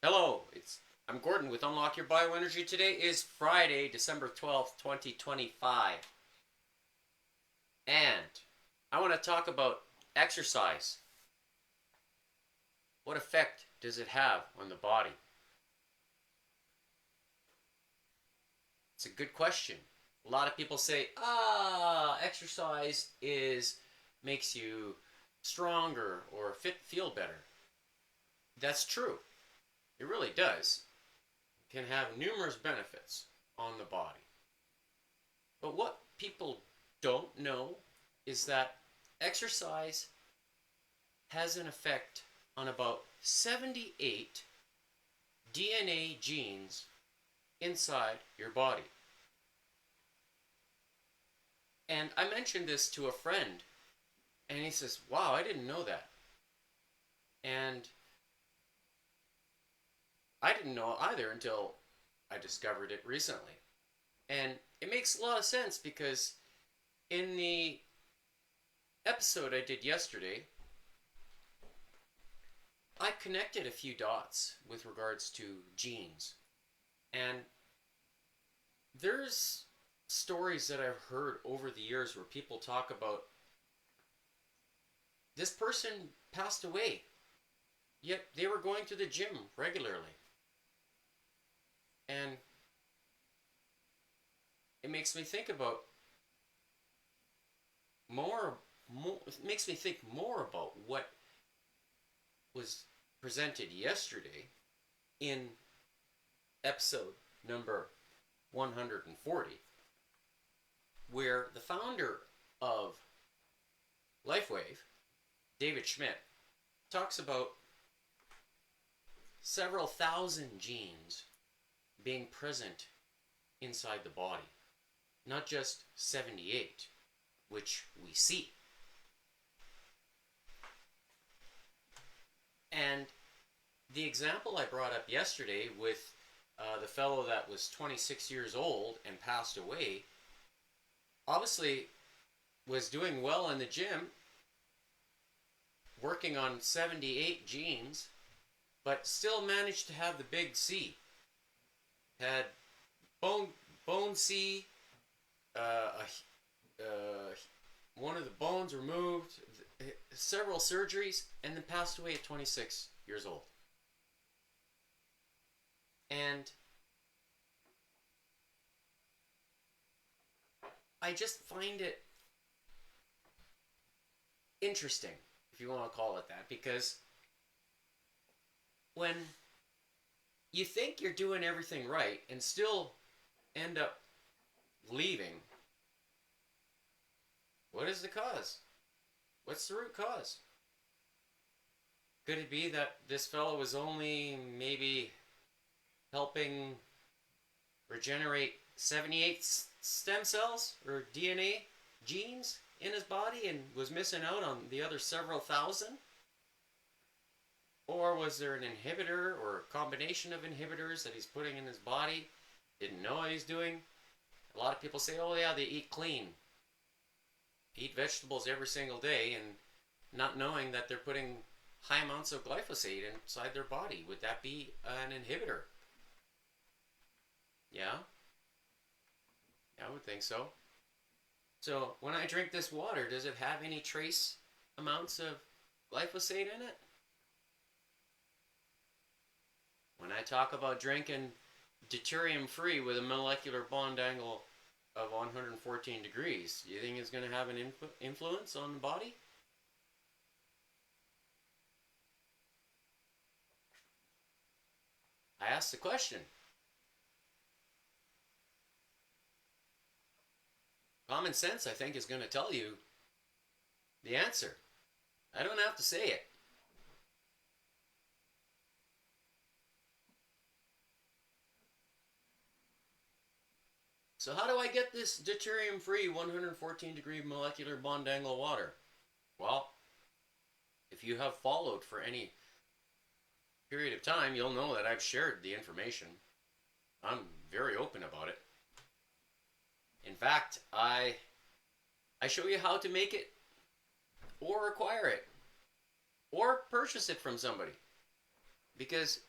Hello, I'm Gordon with Unlock Your Bioenergy. Today is Friday, December 12th, 2025. And I want to talk about exercise. What effect does it have on the body? It's a good question. A lot of people say, exercise is makes you stronger or feel better. That's true. It really does. It can have numerous benefits on the body. But what people don't know is that exercise has an effect on about 78 DNA genes inside your body. And I mentioned this to a friend, and he says, "Wow, I didn't know that." And I didn't know either until I discovered it recently. And it makes a lot of sense because in the episode I did yesterday, I connected a few dots with regards to genes. And there's stories that I've heard over the years where people talk about this person passed away, yet they were going to the gym regularly. And it makes me think about it makes me think more about what was presented yesterday in episode number 140, where the founder of LifeWave, David Schmidt, talks about several thousand genes being present inside the body, not just 78, which we see. And the example I brought up yesterday with the fellow that was 26 years old and passed away, obviously was doing well in the gym, working on 78 genes, but still managed to have the big C. Had bone C, one of the bones removed, several surgeries, and then passed away at 26 years old. And I just find it interesting, if you want to call it that, because when you think you're doing everything right and still end up leaving, what is the cause? What's the root cause? Could it be that this fellow was only maybe helping regenerate 78 stem cells or DNA genes in his body and was missing out on the other several thousand? Or was there an inhibitor or a combination of inhibitors that he's putting in his body? Didn't know what he's doing? A lot of people say, oh yeah, they eat clean. Eat vegetables every single day and not knowing that they're putting high amounts of glyphosate inside their body. Would that be an inhibitor? Yeah? Yeah, I would think so. So when I drink this water, does it have any trace amounts of glyphosate in it? When I talk about drinking deuterium free with a molecular bond angle of 114 degrees, do you think it's going to have an influence on the body? I asked the question. Common sense, I think, is going to tell you the answer. I don't have to say it. So how do I get this deuterium-free 114 degree molecular bond angle water? Well, if you have followed for any period of time, you'll know that I've shared the information. I'm very open about it. In fact, I show you how to make it or acquire it or purchase it from somebody. Because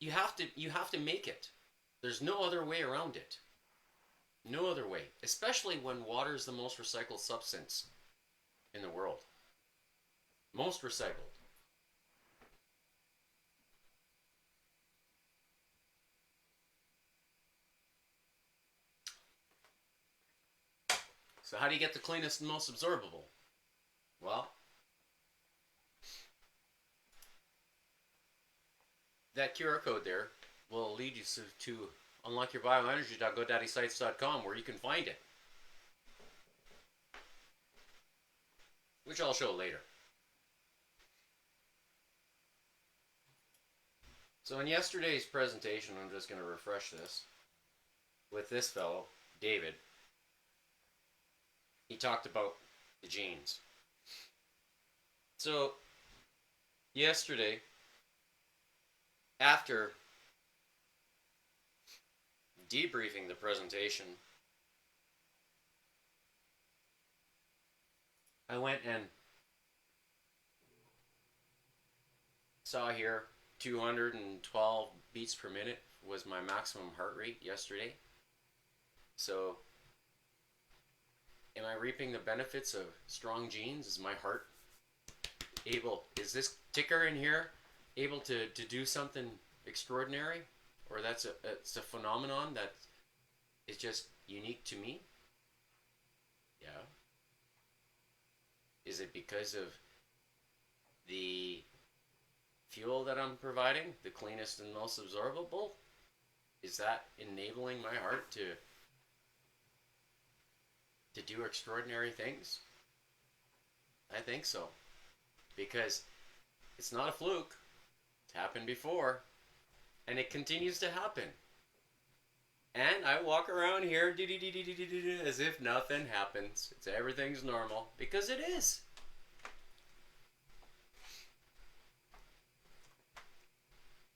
you have to make it. There's no other way around it. No other way. Especially when water is the most recycled substance in the world. Most recycled. So how do you get the cleanest and most absorbable? Well, that QR code there will lead you to unlockyourBioenergy.GoDaddySites.com, where you can find it, which I'll show later. So in yesterday's presentation, I'm just going to refresh this with this fellow, David. He talked about the genes. So yesterday, after debriefing the presentation, I went and saw here 212 beats per minute was my maximum heart rate yesterday. So am I reaping the benefits of strong genes? Is my heart able, is this ticker in here able to do something extraordinary? Or it's a phenomenon that is just unique to me? Yeah. Is it because of the fuel that I'm providing, the cleanest and most absorbable? Is that enabling my heart to do extraordinary things? I think so. Because it's not a fluke. It's happened before. And it continues to happen. And I walk around here as if nothing happens. Everything's normal. Because it is.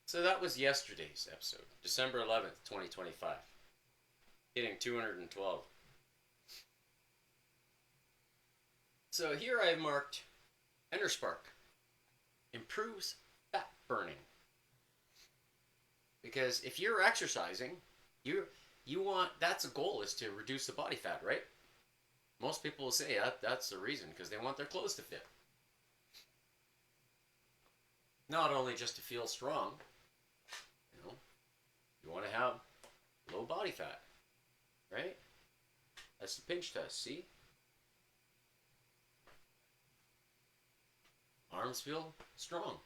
So that was yesterday's episode. December 11th, 2025. Hitting 212. So here I've marked EnerSpark. Improves fat burning. Because if you're exercising, you want, that's a goal, is to reduce the body fat, right? Most people will say that's the reason, because they want their clothes to fit. Not only just to feel strong, you want to have low body fat, right? That's the pinch test, see? Arms feel strong,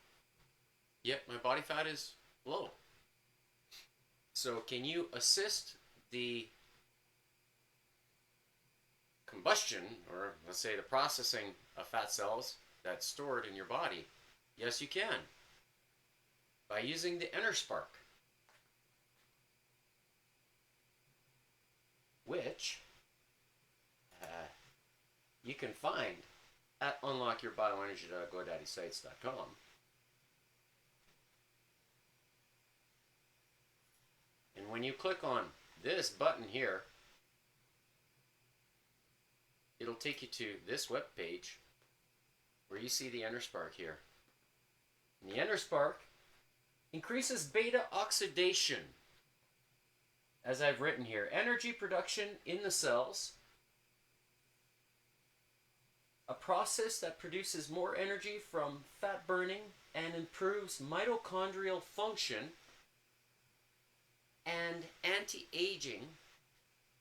yet my body fat is low. So can you assist the combustion, or let's say the processing of fat cells that's stored in your body? Yes, you can. By using the EnerSpark, which you can find at unlockyourBioenergy.GoDaddySites.com. And when you click on this button here, it'll take you to this web page where you see the EnerSpark here. And the EnerSpark increases beta oxidation. As I've written here, energy production in the cells, a process that produces more energy from fat burning and improves mitochondrial function and anti-aging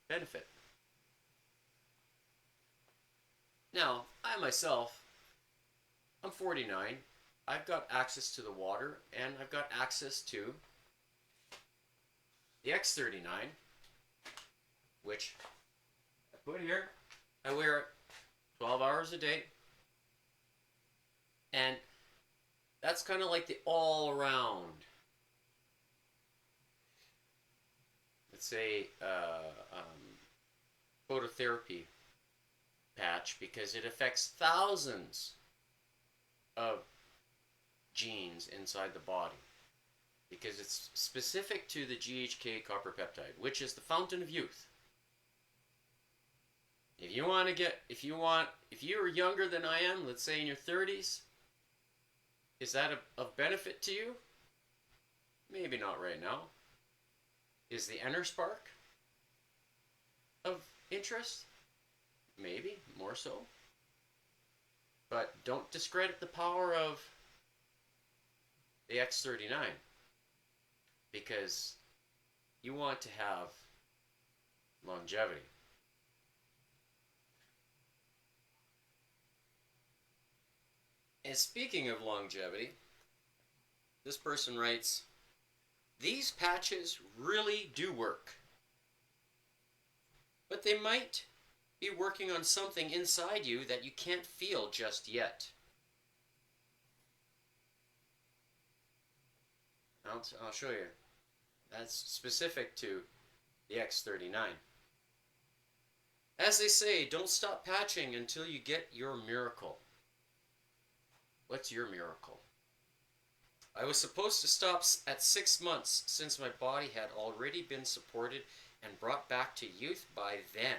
benefit. Now, I myself, I'm 49. I've got access to the water, and I've got access to the X39, which I put here. I wear it 12 hours a day. And that's kind of like the all-around, let's say, phototherapy patch, because it affects thousands of genes inside the body, because it's specific to the GHK copper peptide, which is the fountain of youth. If you're younger than I am, let's say in your 30s, is that of benefit to you? Maybe not right now. Is the inner spark of interest? Maybe, more so. But don't discredit the power of the X39 because you want to have longevity. And speaking of longevity, this person writes, these patches really do work, but they might be working on something inside you that you can't feel just yet. I'll show you. That's specific to the X39. As they say, don't stop patching until you get your miracle. What's your miracle? I was supposed to stop at 6 months since my body had already been supported and brought back to youth by then.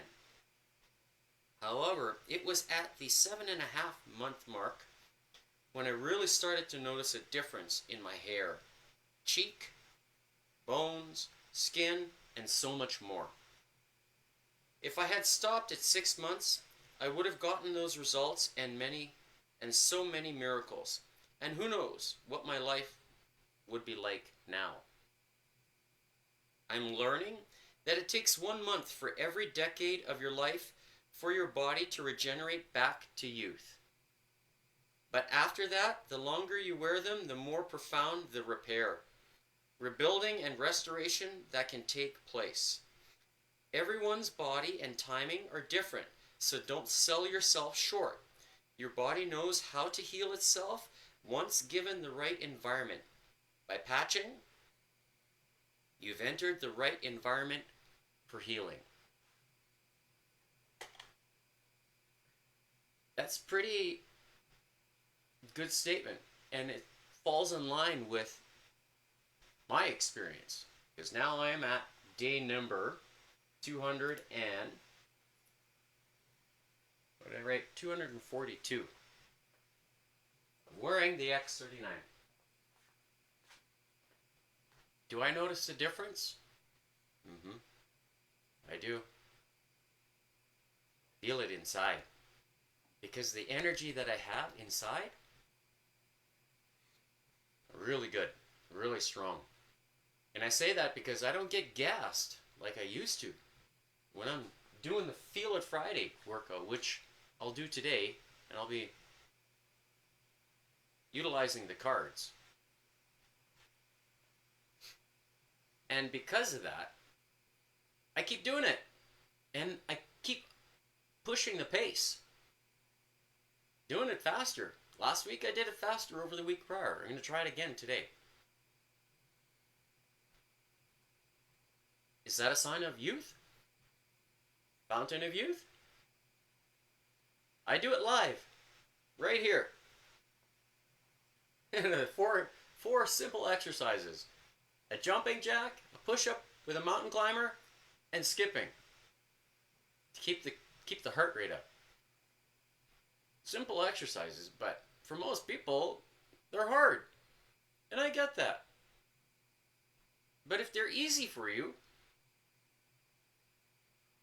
However, it was at the 7.5-month mark when I really started to notice a difference in my hair, cheek, bones, skin, and so much more. If I had stopped at 6 months, I would have gotten those results and so many miracles. And who knows what my life would be like now. I'm learning that it takes 1 month for every decade of your life for your body to regenerate back to youth. But after that, the longer you wear them, the more profound the repair, rebuilding, and restoration that can take place. Everyone's body and timing are different, so don't sell yourself short. Your body knows how to heal itself once given the right environment. By patching, you've entered the right environment for healing. That's a pretty good statement, and it falls in line with my experience, because now I am at day number 200 and what did I write? 242. I'm wearing the X39. Do I notice a difference? I do. Feel it inside. Because the energy that I have inside, really good, really strong. And I say that because I don't get gassed like I used to. When I'm doing the Feel It Friday workout, which I'll do today, and I'll be utilizing the cards. And because of that, I keep doing it. And I keep pushing the pace. Doing it faster. Last week I did it faster over the week prior. I'm going to try it again today. Is that a sign of youth? Fountain of youth? I do it live. Right here. four simple exercises. A jumping jack, a push-up with a mountain climber, and skipping. To keep the heart rate up. Simple exercises, but for most people, they're hard. And I get that. But if they're easy for you,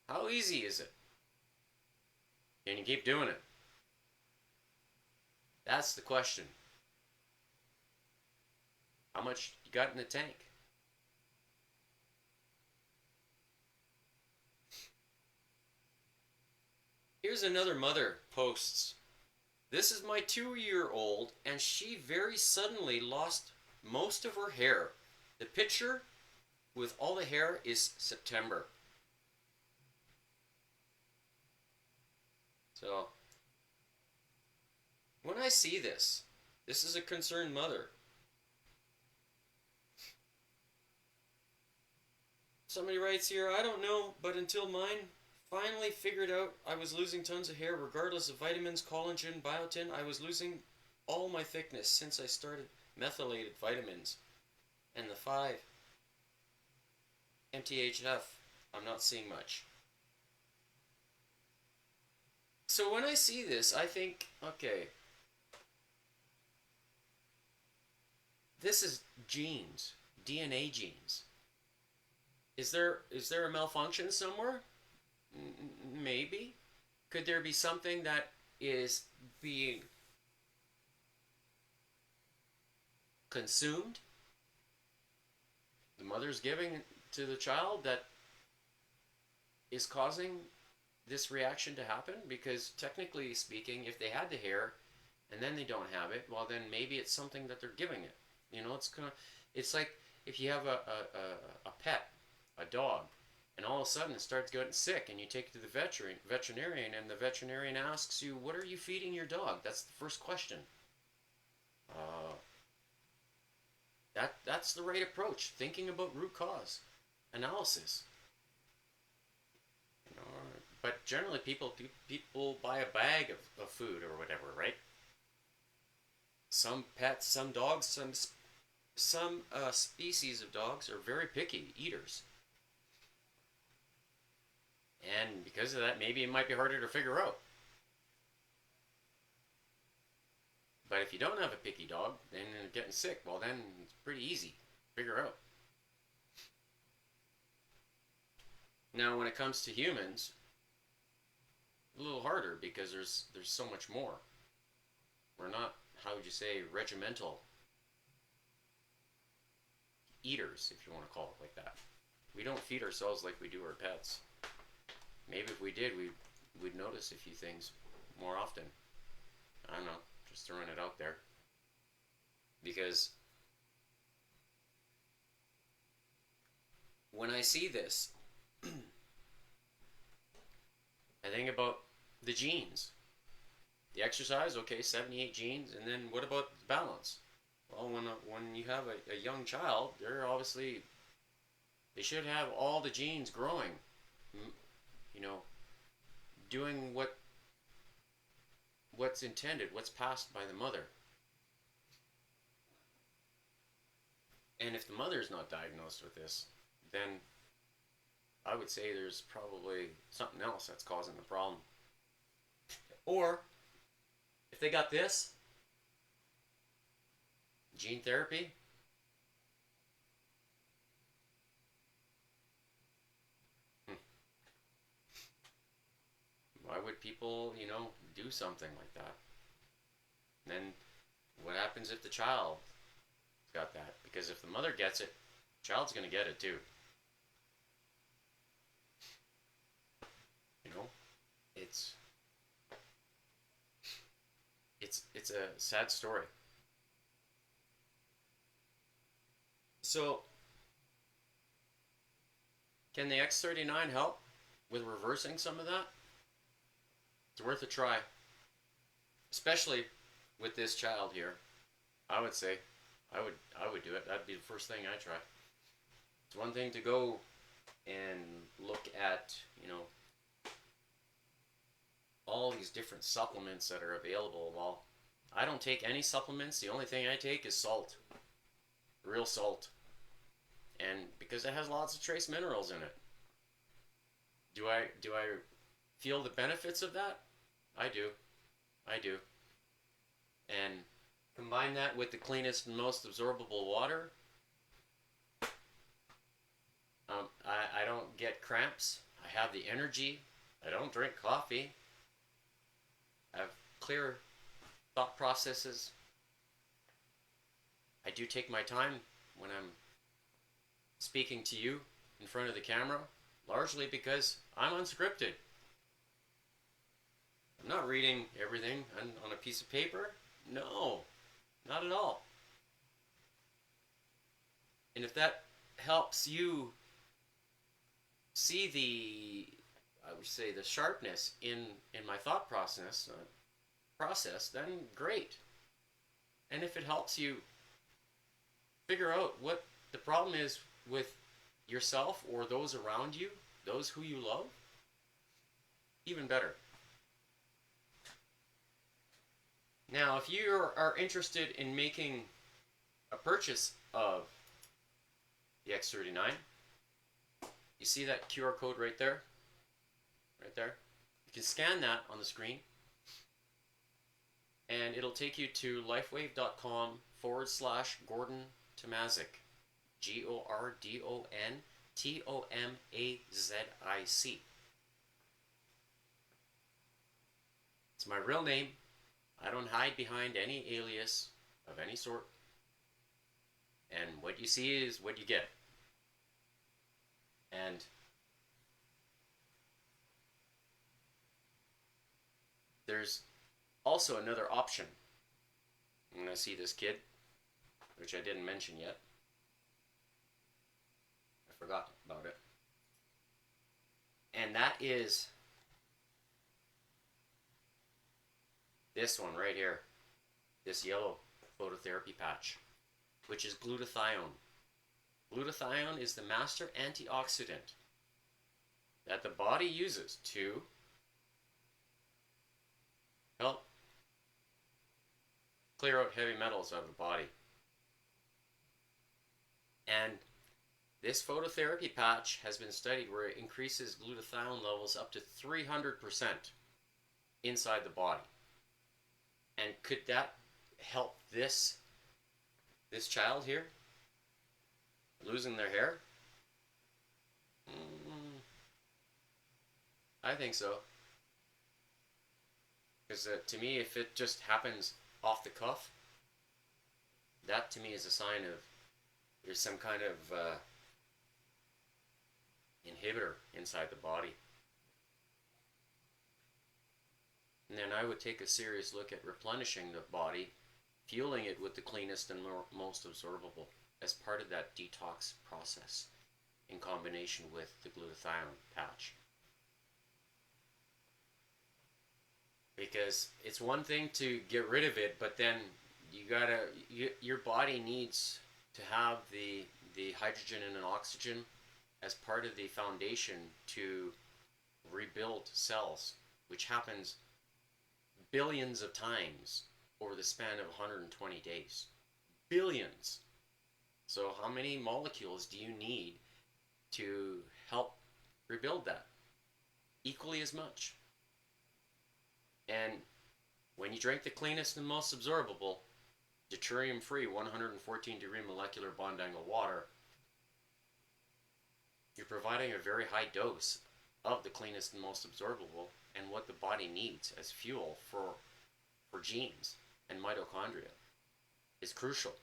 how easy is it? Can you keep doing it? That's the question. How much you got in the tank? Here's another mother posts. This is my 2-year-old, and she very suddenly lost most of her hair. The picture with all the hair is September. So, when I see this is a concerned mother. Somebody writes here, I don't know, but until mine finally figured out I was losing tons of hair regardless of vitamins, collagen, biotin, I was losing all my thickness since I started methylated vitamins. And the 5 MTHF, I'm not seeing much. So when I see this, I think, okay, this is genes, DNA genes. Is there a malfunction somewhere? Maybe. Could there be something that is being consumed? The mother's giving to the child that is causing this reaction to happen? Because technically speaking, if they had the hair and then they don't have it, well then maybe it's something that they're giving it. You know, it's like if you have a pet, a dog, and all of a sudden it starts getting sick and you take it to the veterinarian and the veterinarian asks you, what are you feeding your dog? That's the first question. That's the right approach, thinking about root cause analysis. You know, but generally people buy a bag of food or whatever, right? Some pets, some dogs, some species of dogs are very picky eaters. And because of that, maybe it might be harder to figure out. But if you don't have a picky dog, then you're getting sick, well then it's pretty easy to figure out. Now when it comes to humans, a little harder because there's so much more. We're not, how would you say, regimental eaters, if you want to call it like that. We don't feed ourselves like we do our pets. Maybe if we did, we'd notice a few things more often. I don't know, just throwing it out there. Because when I see this, I think about the genes. The exercise, okay, 78 genes, and then what about the balance? Well, when you have a young child, they should have all the genes growing, you know, doing what's intended, what's passed by the mother. And if the mother's not diagnosed with this, then I would say there's probably something else that's causing the problem. Or if they got this, gene therapy, why would people, do something like that? And then what happens if the child got that? Because if the mother gets it, the child's going to get it too. It's a sad story. So, can the X39 help with reversing some of that? It's worth a try. Especially with this child here. I would say I would do it. That'd be the first thing I try. It's one thing to go and look at, all these different supplements that are available. Well, I don't take any supplements. The only thing I take is salt. Real salt. And because it has lots of trace minerals in it. Do I feel the benefits of that? I do. And combine that with the cleanest and most absorbable water. I don't get cramps. I have the energy. I don't drink coffee. I have clear thought processes. I do take my time when I'm speaking to you in front of the camera, largely because I'm unscripted. I'm not reading everything on a piece of paper. No, not at all. And if that helps you see I would say the sharpness in my thought process, then great. And if it helps you figure out what the problem is with yourself or those around you, those who you love, even better. Now, if you are interested in making a purchase of the X39, you see that QR code right there? Right there. You can scan that on the screen and it'll take you to lifewave.com/Gordon Tomazik. Gordontomazic. It's my real name. I don't hide behind any alias of any sort. And what you see is what you get. And there's also another option. I'm going to see this kid, which I didn't mention yet. I forgot about it. And that is this one right here. This yellow phototherapy patch, which is glutathione. Glutathione is the master antioxidant that the body uses to help clear out heavy metals out of the body. And this phototherapy patch has been studied where it increases glutathione levels up to 300% inside the body. And could that help this child here losing their hair? I think so. Because to me, if it just happens off the cuff, that to me is a sign of there's some kind of inhibitor inside the body. And then I would take a serious look at replenishing the body, fueling it with the cleanest and most absorbable as part of that detox process in combination with the glutathione patch. Because it's one thing to get rid of it, but then your body needs to have the hydrogen and oxygen as part of the foundation to rebuild cells, which happens billions of times over the span of 120 days. Billions. So how many molecules do you need to help rebuild that? Equally as much. And when you drink the cleanest and most absorbable, deuterium-free 114-degree molecular bond angle water, you're providing a very high dose of the cleanest and most absorbable and what the body needs as fuel for genes and mitochondria is crucial.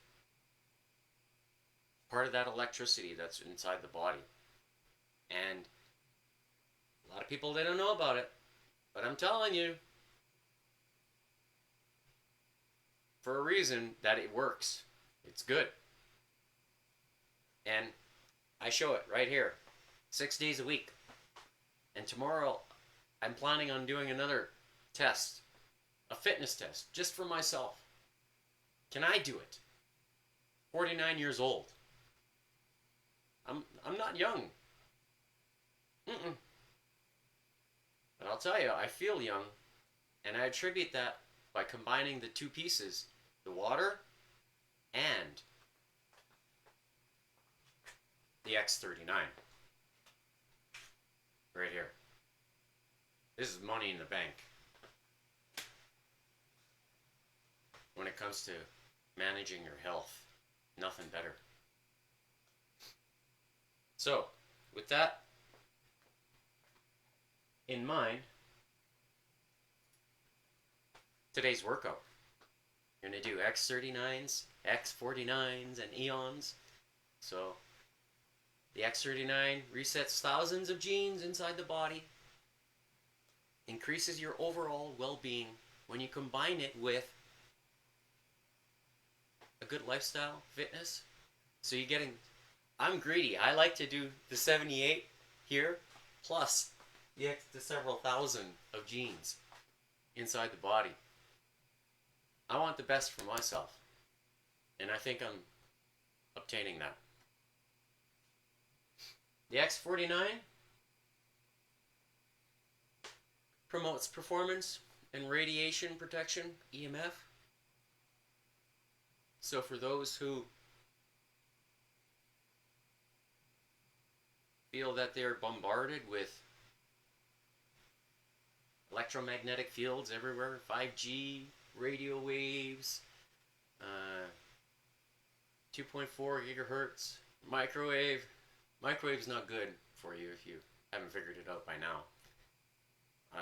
Part of that electricity that's inside the body. And a lot of people, they don't know about it, but I'm telling you, for a reason, that it works. It's good. And I show it right here, 6 days a week. And tomorrow, I'm planning on doing another test, a fitness test, just for myself. Can I do it? 49 years old. I'm not young. But I'll tell you, I feel young, and I attribute that by combining the two pieces, the water and the X39. Right here. This is money in the bank when it comes to managing your health. Nothing better. So, with that in mind, today's workout. You're going to do X39s, X49s, and Aeons. So, the X39 resets thousands of genes inside the body, increases your overall well-being when you combine it with a good lifestyle, fitness. So you're getting, I'm greedy. I like to do the 78 here, plus the several thousand of genes inside the body. I want the best for myself, and I think I'm obtaining that. The X49 promotes performance and radiation protection, EMF. So for those who feel that they're bombarded with electromagnetic fields everywhere, 5G, radio waves, 2.4 gigahertz, Microwave. Microwave's not good for you if you haven't figured it out by now. I,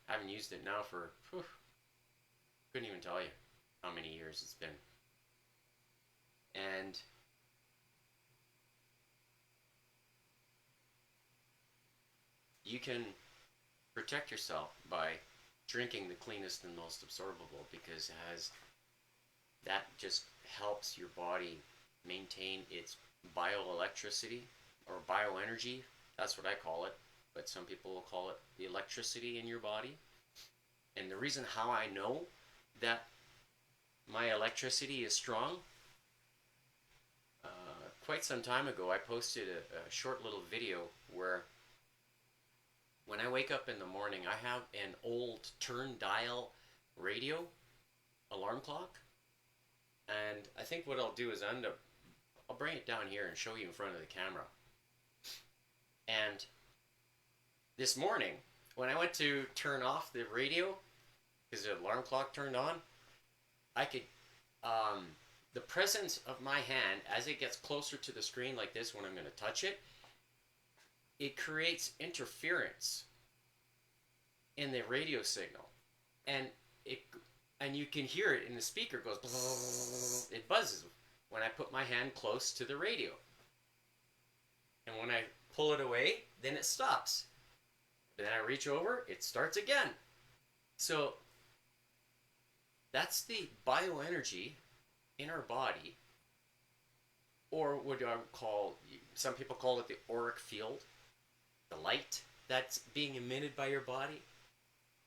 I haven't used it now for, whew, couldn't even tell you how many years it's been. And you can protect yourself by drinking the cleanest and most absorbable, because it has that just helps your body maintain its bioelectricity or bioenergy. That's what I call it, but some people will call it the electricity in your body. And the reason how I know that my electricity is strong, quite some time ago, I posted a short little video where when I wake up in the morning, I have an old turn dial radio alarm clock. And I think what I'll do is I'll bring it down here and show you in front of the camera. And this morning, when I went to turn off the radio, because the alarm clock turned on, I could, the presence of my hand, as it gets closer to the screen like this when I'm going to touch it, it creates interference in the radio signal. And you can hear it in the speaker. It goes, it buzzes when I put my hand close to the radio. And when I pull it away, then it stops. Then I reach over, it starts again. So that's the bioenergy in our body, or what I would call, some people call it the auric field, the light that's being emitted by your body.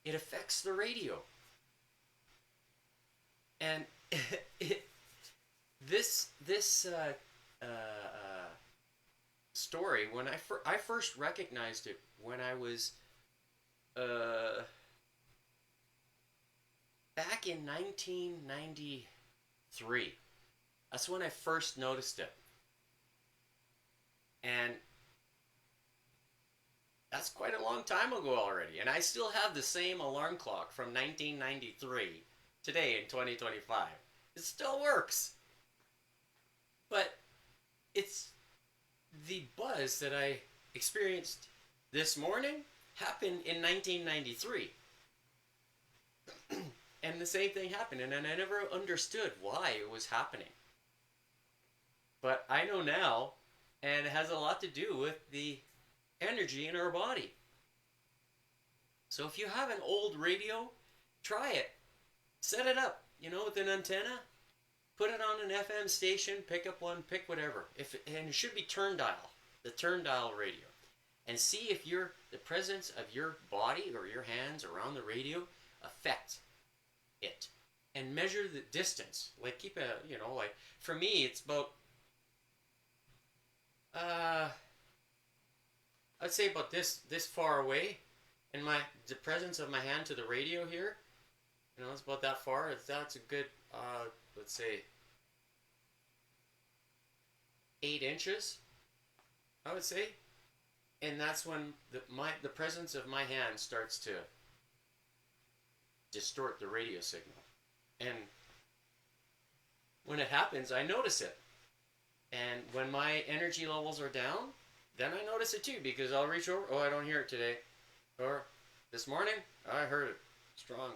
It affects the radio. And this story, when I first recognized it when I was back in 1993. That's when I first noticed it. And that's quite a long time ago already. And I still have the same alarm clock from 1993 today in 2025. It still works. But it's the buzz that I experienced this morning happened in 1993. And the same thing happened, and I never understood why it was happening. But I know now, and it has a lot to do with the energy in our body. So if you have an old radio, try it. Set it up, with an antenna. Put it on an FM station, pick up one, pick whatever. And it should be turn dial, the turn dial radio. And see if the presence of your body or your hands around the radio affect it. And measure the distance. Like keep like for me it's about I'd say about this far away. And the presence of my hand to the radio here, it's about that far. That's a good let's say 8 inches, I would say. And that's when the presence of my hand starts to distort the radio signal. And when it happens, I notice it. And when my energy levels are down, then I notice it too, because I'll reach over, I don't hear it today. Or this morning, I heard it strong,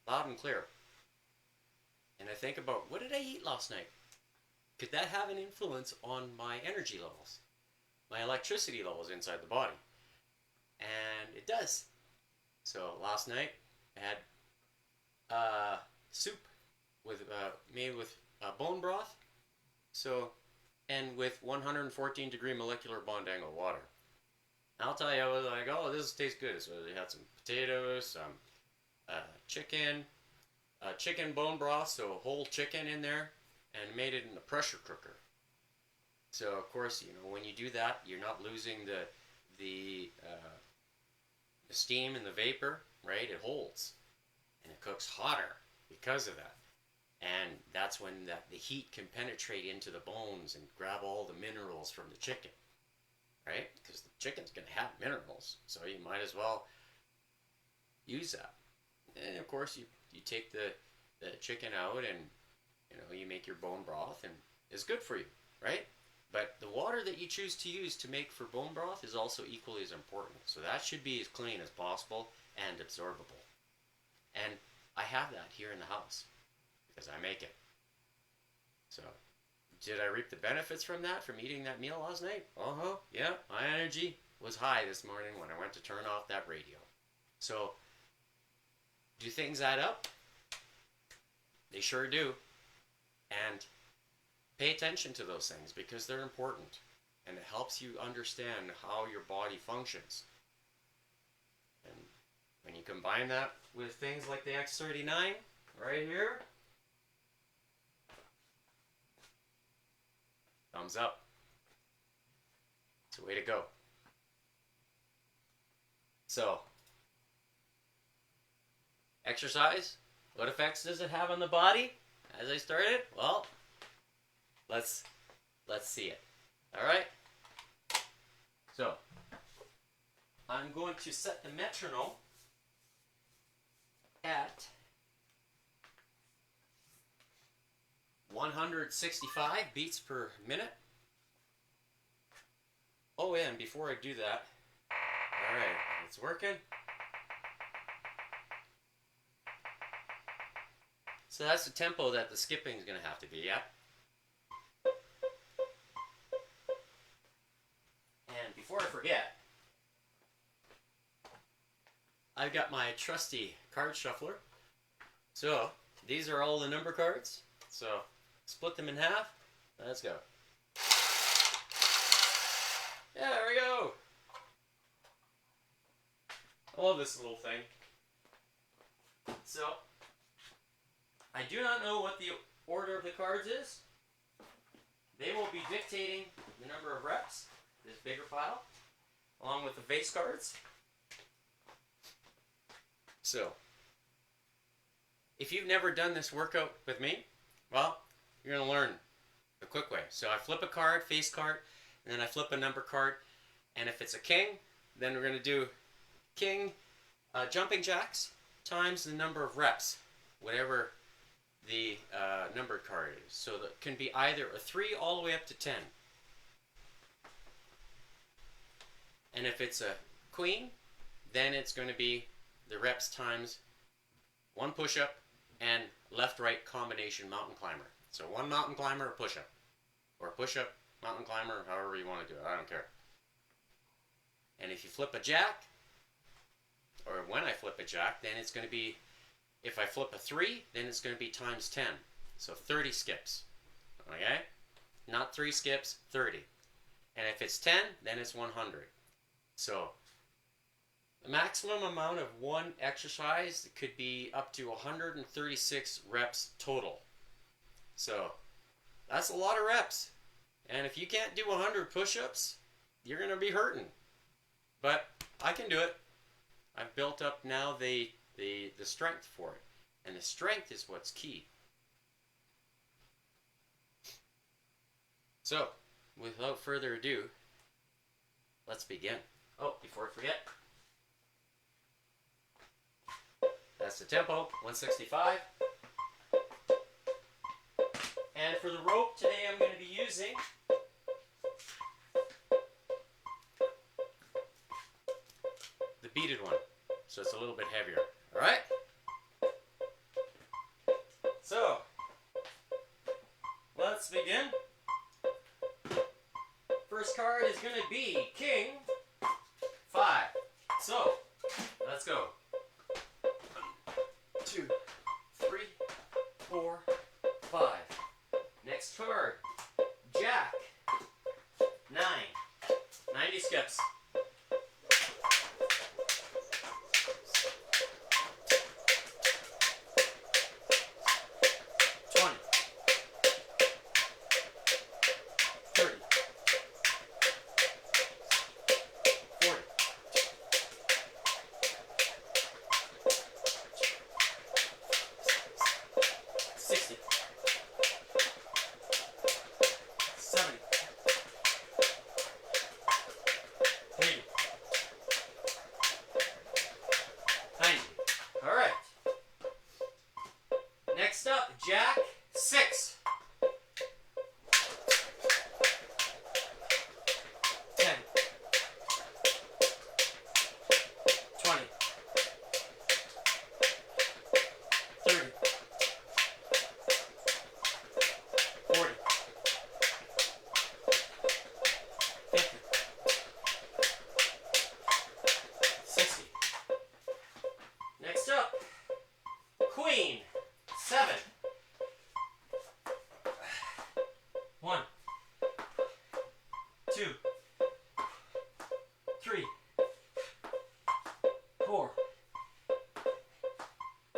loud and clear. And I think about, what did I eat last night? Could that have an influence on my energy levels? My electricity levels inside the body? And it does. So last night, I had soup made with bone broth, and with 114 degree molecular bond angle water. I'll tell you, I was like, this tastes good. So they had some potatoes, some chicken bone broth, so whole chicken in there, and made it in a pressure cooker. So of course, when you do that, you're not losing the steam and the vapor, right? It holds. And it cooks hotter because of that. And that's when the heat can penetrate into the bones and grab all the minerals from the chicken, right? Because the chicken's going to have minerals, so you might as well use that. And of course, you take the chicken out and you make your bone broth, and it's good for you. right? But the water that you choose to use to make for bone broth is also equally as important. So that should be as clean as possible and absorbable. And I have that here in the house because I make it. So, did I reap the benefits from that, from eating that meal last night? Uh-huh, yeah, my energy was high this morning when I went to turn off that radio. So, do things add up? They sure do. And pay attention to those things because they're important. And it helps you understand how your body functions. And when you combine that with things like the X39 right here, thumbs up. It's a way to go. So, exercise, what effects does it have on the body? As I started, well, let's see it. All right. So, I'm going to set the metronome at 165 beats per minute. Oh, yeah, and before I do that, all right, it's working. So that's the tempo that the skipping is going to have to be at. And before I forget, I've got my trusty card shuffler. So these are all the number cards. So split them in half. Let's go. Yeah, there we go. I love this little thing. So I do not know what the order of the cards is. They will be dictating the number of reps, this bigger pile, along with the base cards. So, if you've never done this workout with me, well, you're going to learn the quick way. So I flip a card, face card, and then I flip a number card. And if it's a king, then we're going to do king jumping jacks times the number of reps, whatever the numbered card is. So that can be either a 3 all the way up to 10. And if it's a queen, then it's going to be the reps times 1 push-up and left-right combination mountain climber. So 1 mountain climber, a push-up. Or a push-up, mountain climber, however you want to do it. I don't care. And if you flip a jack, or when I flip a jack, then it's going to be, if I flip a 3, then it's going to be times 10. So 30 skips. Okay? Not 3 skips, 30. And if it's 10, then it's 100. So the maximum amount of one exercise could be up to 136 reps total. So that's a lot of reps. And if you can't do 100 push-ups, you're going to be hurting. But I can do it. I've built up now the strength for it. And the strength is what's key. So, without further ado, let's begin. Oh, before I forget, that's the tempo, 165. And for the rope today, I'm going to be using the beaded one. So it's a little bit heavier. All right? So, let's begin. First card is going to be King 5. So, let's go. 1, 2, 3, 4, 5. Next card, Jack 9. 90 skips. 20. 30. 40. 60.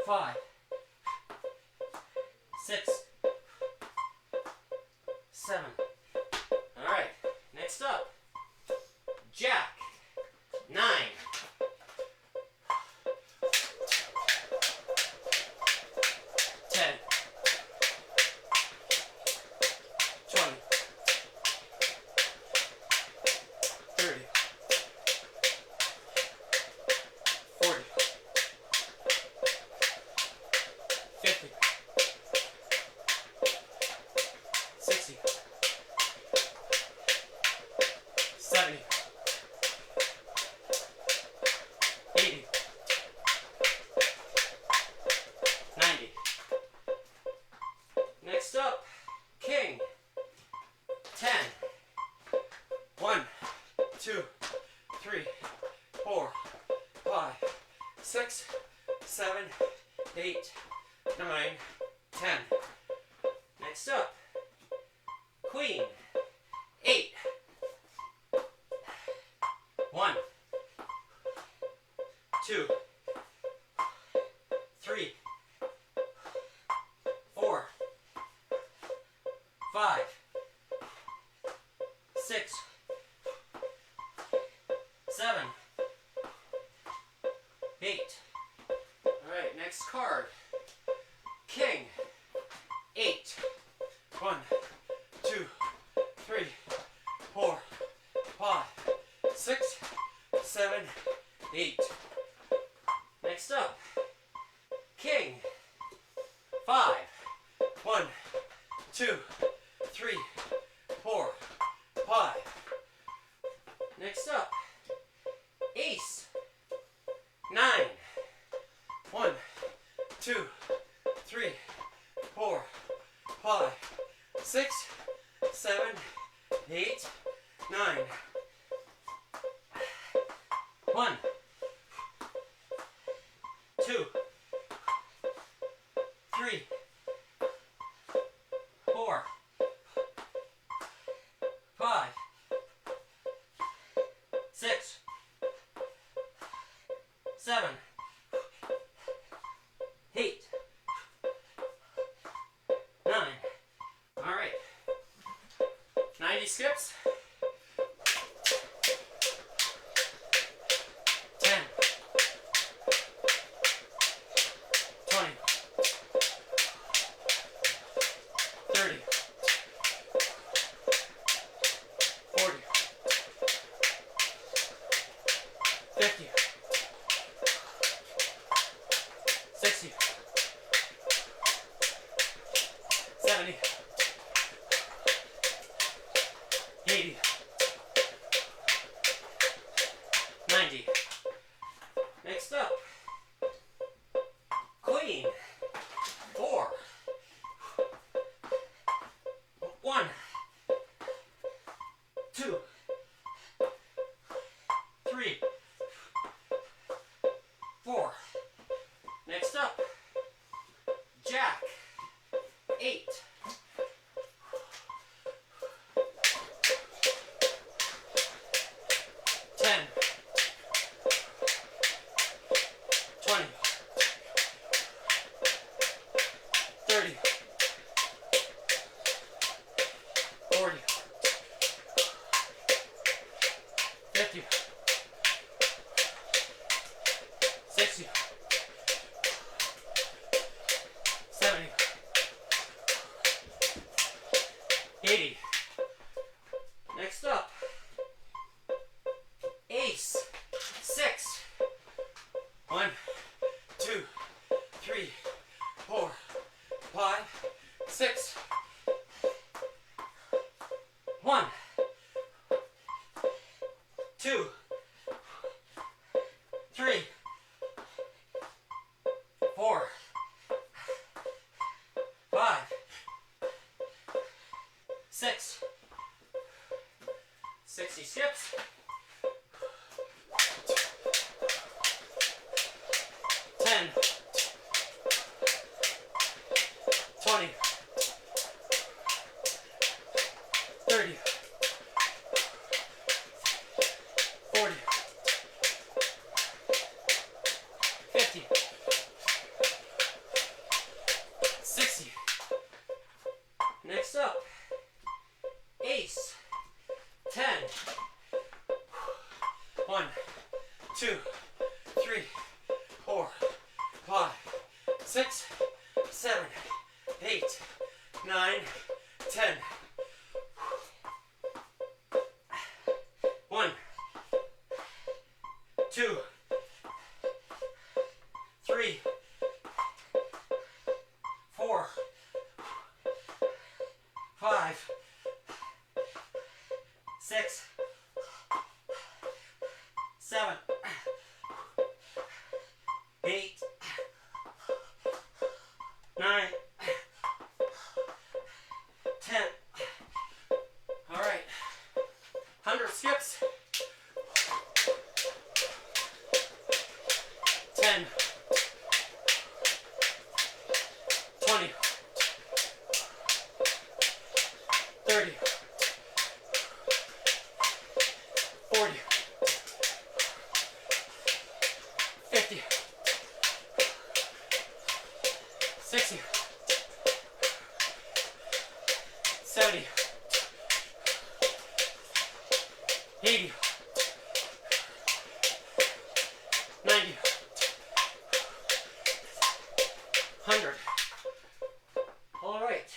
5, 6, 7. All right, next up, Jack, 9, 10, 20, 30, 40, 50, 60, 70, 80, 90. Next up, King, 10, 1, 2, 3, 4, 5, 6, 7, 8, 9, 10. Next up, Queen, 8, 1, 2, 3, 4, 5, 6, 7, 8. All right, next card. King, 8, 1, 2, 3, 4, 5, 6, 7, 8. Next up, King, 5, 1, 2, 3, 4, 5. Next up, Ace, 9, 1, 2, 3, 4, 5, 6, 7, 8, 9. 1, 2, 3, 4, 5, 6, 7, 8, 9. All right. 90 skips. 10, 20, 30, 40, 50, 60, 70, 80, 90. Next up, Queen, 4, 1, 2, 3, 4. Next up, Jack, 8, 10, 20, 30, 40, 50, 60, 70, 80. Next up, Ace, 6, 1, 2, 3, 4, 5, 6, 1, 2, 3, 4, 5, 6, 9, 10. 1, 2, 3, 4, 5, 6, 7, 8, 9, 10. All right. 100 skips. 10, 20, 30, 40, 50, 60, 70, 80, 90, 100. All right.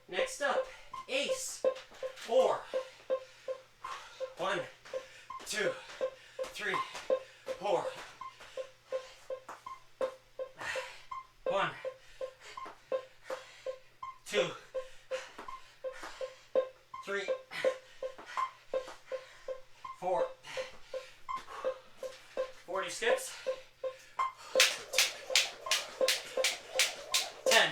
Next up, ace. 4. 1, 2, 3, 4. 1, 2, 3, 4. 40 skips. 10,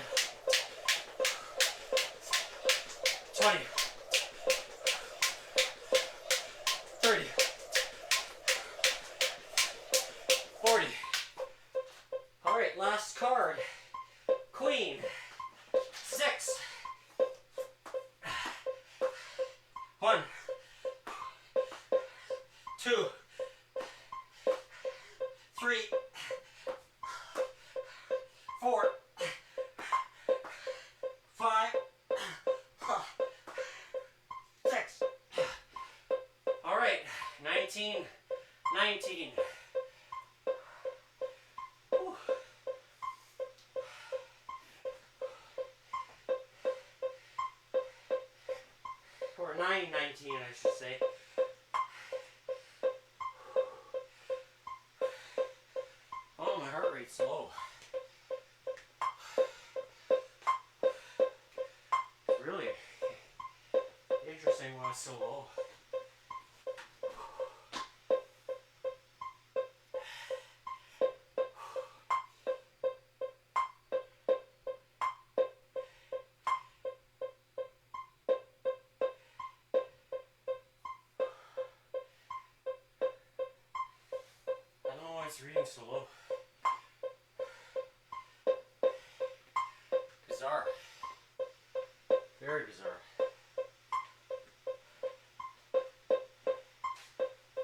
20, 30, 40. All right, last card. Queen. 6. 1, 2, 3, 4, 5, 6. All right, 19, 19. Whew. Or 9, 19, I should say. Oh, my heart rate's low. Really interesting why it's so low. I don't know why it's reading so low. Bizarre. Very bizarre.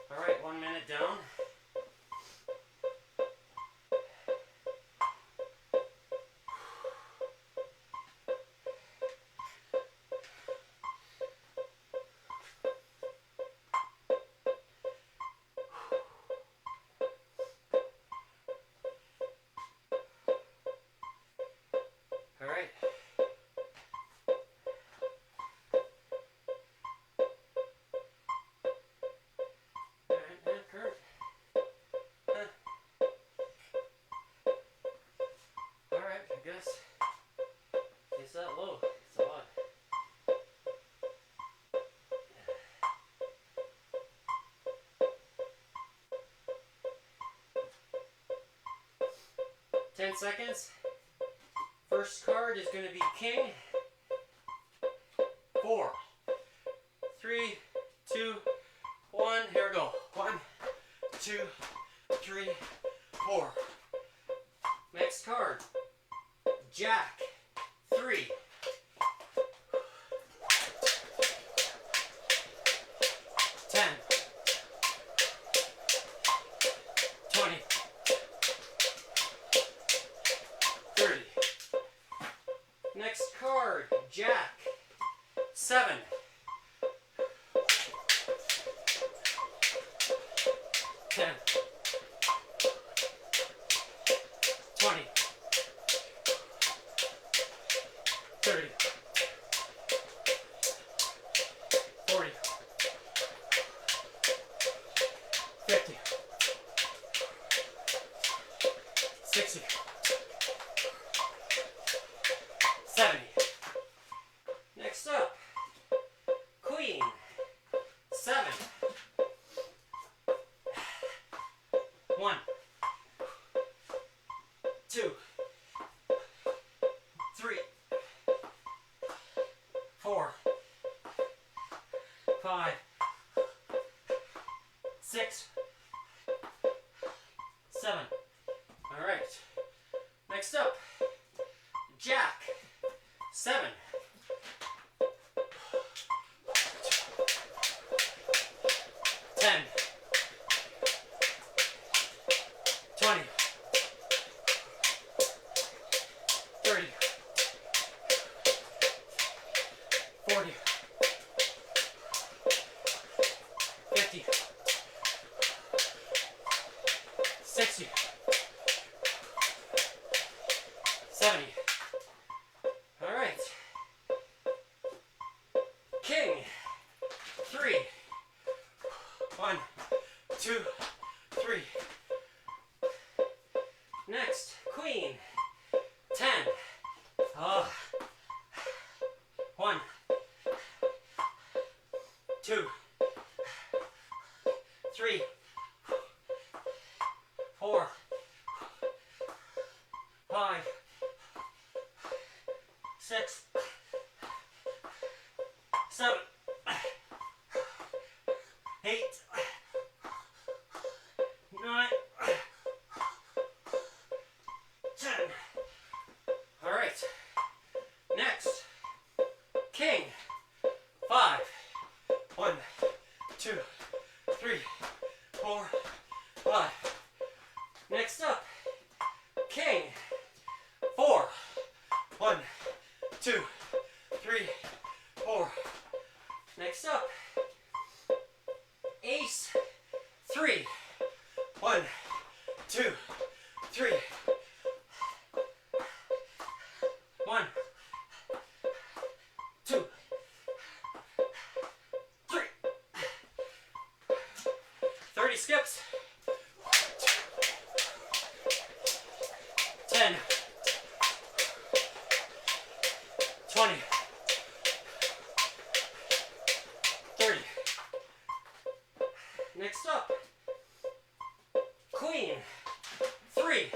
All right, 1 minute down. All right. Alright, I guess it's that low. It's odd. Ten seconds. First card is going to be King. 4, 3, 2, 1. Here we go. 1, 2, 3, 4. Next card. Jack. 3. 10. 20. 30. Next card. Jack. 7. 10. 20. 30. 30, 40, 50, 60, 70. Next up, Queen. 7. 1, 2, 3, 4, 5, 6, 7. All right. Next up, Jack. 7. 10, 20, 30, 40, 50, 60, 70. All right. King. 3. 1, 2, 3. Next, Queen. 10. 1, 2, 3, 4, 5, 6, 7, 8, 9, 10. All right. Next, King. 5. 1, 2, 3, 4, 5. Next up, King. 4. 1, 2, 3, 4. Next up, Ace. 3. 1, 2, 3. 1, 2, 3. 30 skips. 10, 20, 30. Next up, Queen. 3.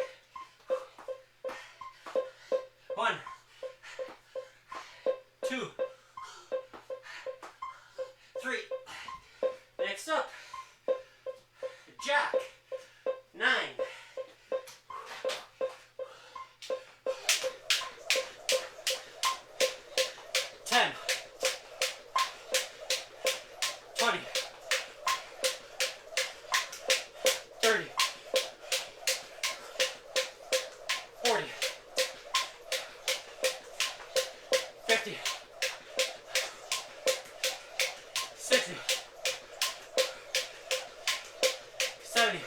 1, 2, 3. Next up, Jack. 9. 10, 20, 30, 40, 50, 60, 70,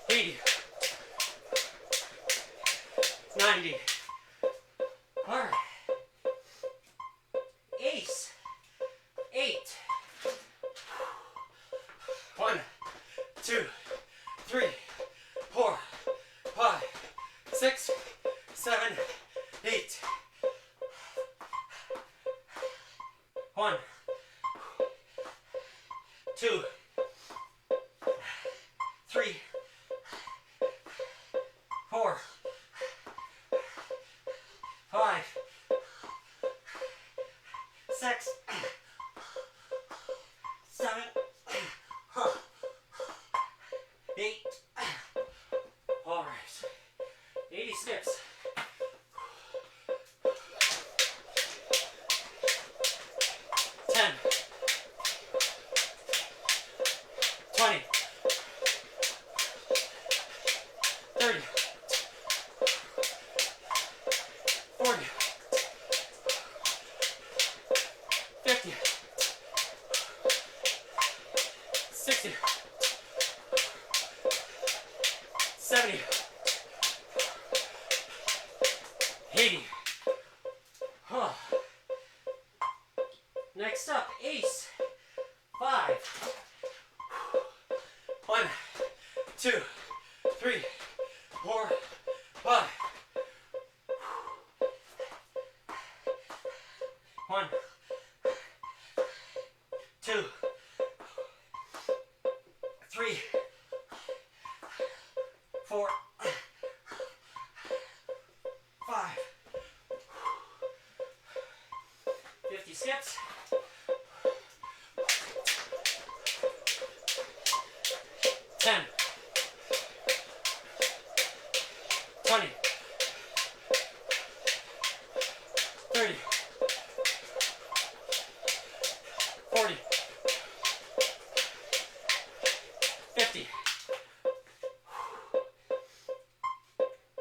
80, 90. All right. Ace. 8. 1, 2, 3, 4, 5, 6, 7, 8. 1, 2, 3, 4, 5, 6, 7, 8. All right. 80 skips. 10, 20, 30, 40, 50, 60, 70, 80. Oh. Next up, ace. 5. 1, 2, 3, 4, 5. 1, 2, 3, 4, 5. 50 skips. 10, 20, 30, 40, 50.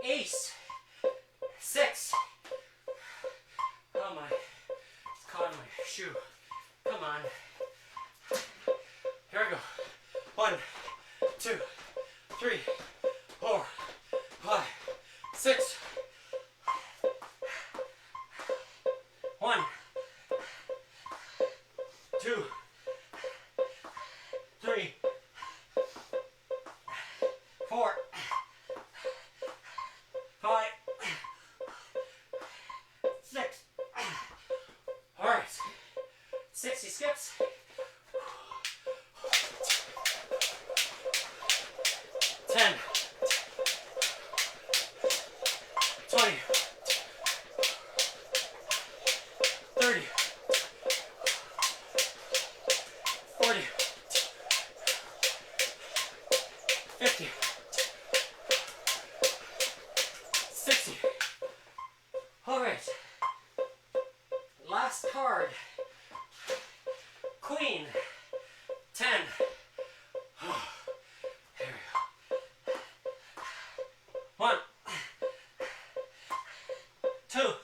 Ace. 6. Oh my, it's caught in my shoe. Come on. Here we go. 1, 2, 3, 4, 5, 6. 1, 2, 3, 4, 5, 6. All right. 60 skips. 10, 20, 30, 40, 50, 60. All right. Last card. Queen. 10. Here we go. 1, 2,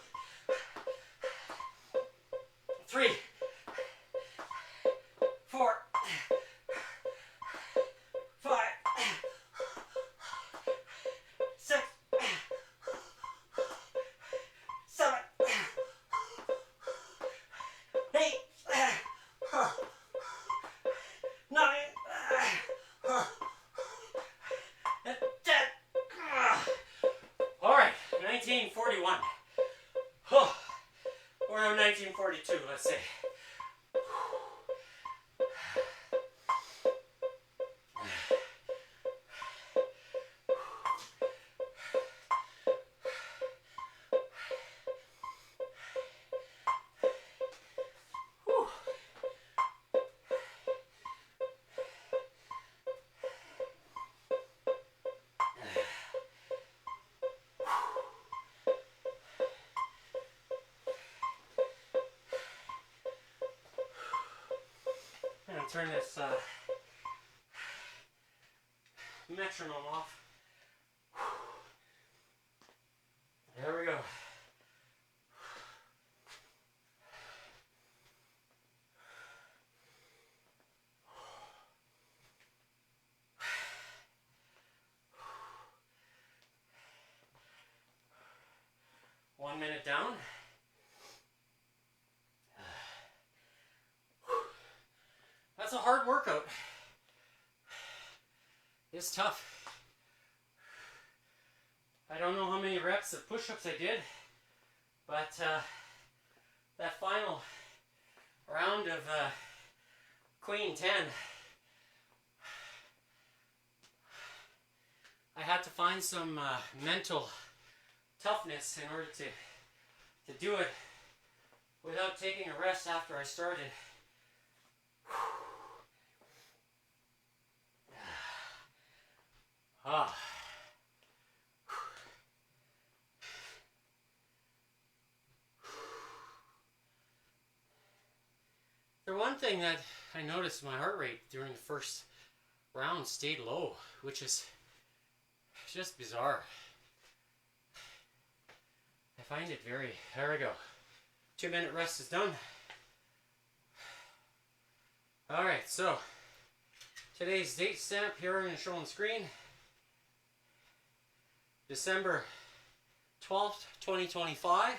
3, 4, 5, 6, 7, 8, 9, and 10. All right, 1941. Oh, or 1942, let's say. I'm going to turn this metronome off. There we go. One minute down. That's a hard workout. It's tough. I don't know how many reps of push-ups I did, but that final round of Queen 10, I had to find some mental toughness in order to do it without taking a rest after I started. Ah. The one thing that I noticed, my heart rate during the first round stayed low, which is just bizarre. I find it very... There we go. 2-minute rest is done. Alright, so today's date stamp here I'm going to show on the screen. December 12th, 2025.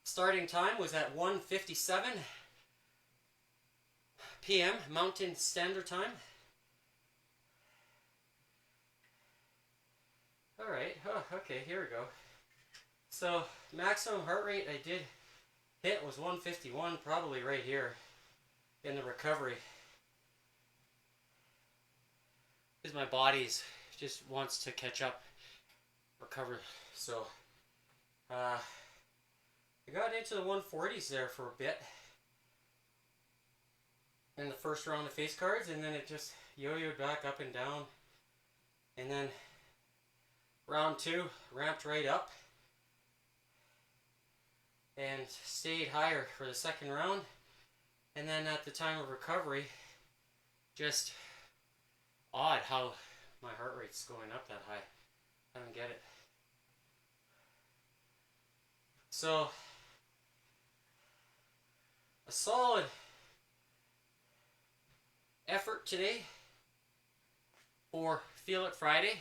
Starting time was at 1:57 p.m. Mountain Standard Time. Alright, okay, here we go. So, maximum heart rate I did hit was 151, probably right here in the recovery. Because my body's just wants to catch up, recover. So, I got into the 140s there for a bit in the first round of face cards, and then it just yo-yoed back up and down. And then round 2 ramped right up and stayed higher for the second round. And then at the time of recovery, just odd how my heart rate's going up that high. I don't get it. So, a solid effort today for Feel It Friday.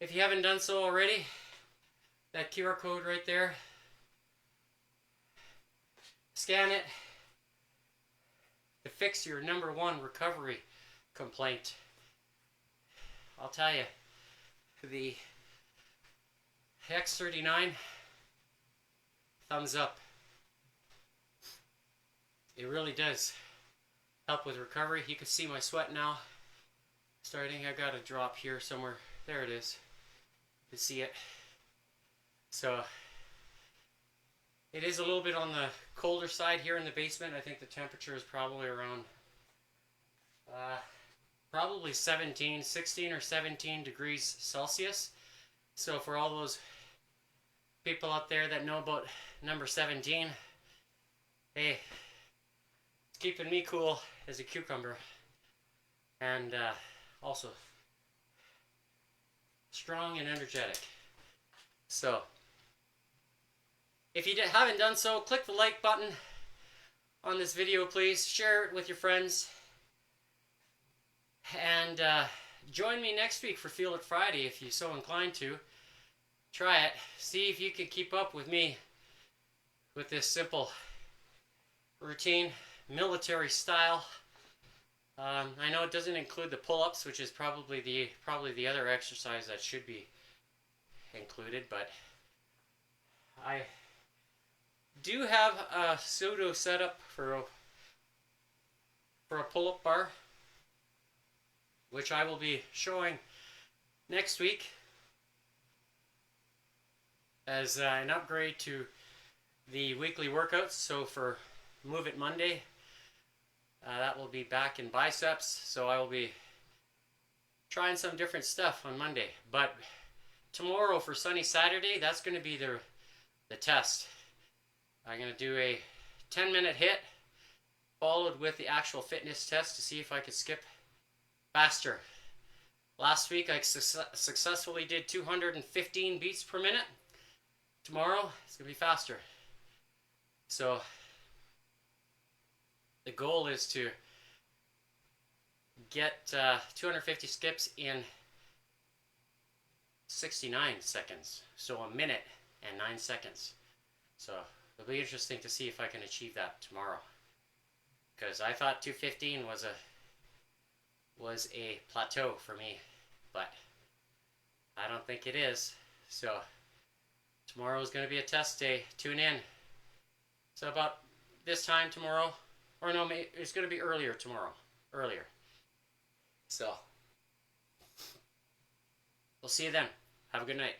If you haven't done so already, that QR code right there, scan it to fix your #1 recovery complaint. I'll tell you, the X39, thumbs up. It really does help with recovery. You can see my sweat now starting. I got a drop here somewhere. There it is. You can see it. So it is a little bit on the colder side here in the basement. I think the temperature is probably around probably 16 or 17 degrees Celsius. So for all those people out there that know about number 17, hey, it's keeping me cool as a cucumber, and also strong and energetic. So if you haven't done so, click the like button on this video, please. Share it with your friends. And join me next week for Feel It Friday if you're so inclined to. Try it. See if you can keep up with me with this simple routine, military style. I know it doesn't include the pull-ups, which is probably the other exercise that should be included, but I do have a pseudo setup for a pull-up bar, which I will be showing next week as an upgrade to the weekly workouts. So for Move It Monday, that will be back in biceps. So I will be trying some different stuff on Monday. But tomorrow for Sunny Saturday, that's going to be the test. I'm going to do a 10-minute hit followed with the actual fitness test to see if I could skip faster. Last week I successfully did 215 beats per minute. Tomorrow it's going to be faster. So the goal is to get 250 skips in 69 seconds. So a minute and 9 seconds. So it'll be interesting to see if I can achieve that tomorrow. Because I thought 215 was a plateau for me, but I don't think it is. So tomorrow is going to be a test day. Tune in. So about this time tomorrow, or no, it's going to be earlier tomorrow. Earlier. So we'll see you then. Have a good night.